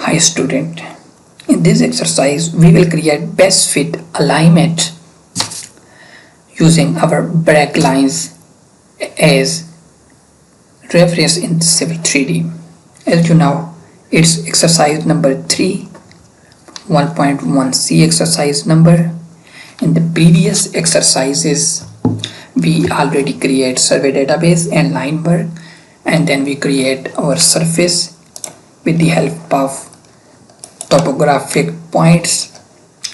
Hi student, in this exercise we will create best fit alignment using our breaklines as reference in Civil 3D. As you know, it's exercise number 3, 1.1c exercise number. In the previous exercises we already create survey database and line work, and then we create our surface with the help of topographic points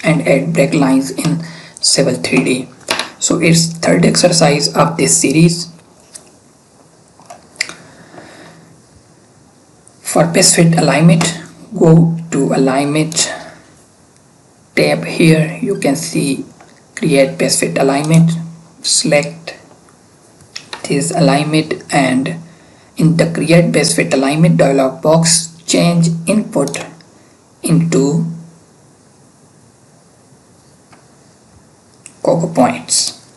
and add break lines in Civil 3D. So it's third exercise of this series. For best fit alignment, go to alignment tab. Here you can see create best fit alignment. Select this alignment, and in the create best fit alignment dialog box, change input into cogo points,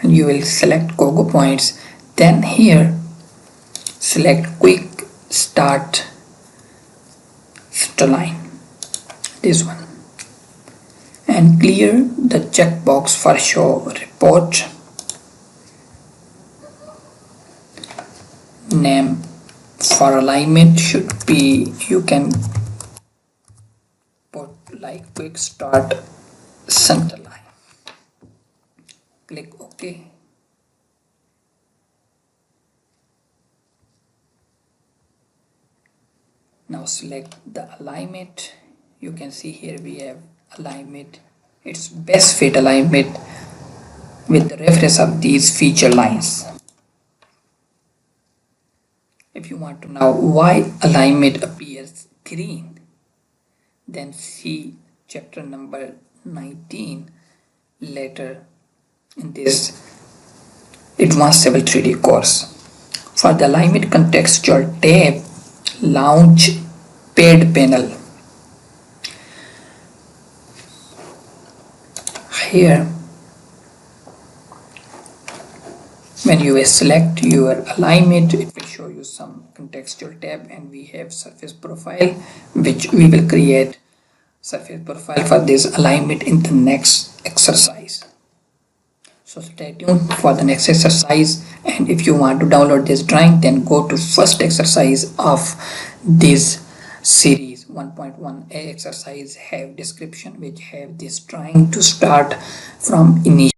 and you will select cogo points. Then here select quick start line, this one, and clear the checkbox for show report. Name for alignment should be, you can put like quick start center line. Click OK. Now select the alignment. You can see here we have alignment. It's best fit alignment with the reference of these feature lines. If you want to know why alignment appears green, then see chapter number 19 later in this advanced Civil 3D course. For the alignment contextual tab, launch paired panel. Here when you select your alignment, it will show you some contextual tab, and we have surface profile, which we will create surface profile for this alignment in the next exercise. So stay tuned for the next exercise, and if you want to download this drawing, then go to first exercise of this series. 1.1a exercise have description which have this drawing to start from initial.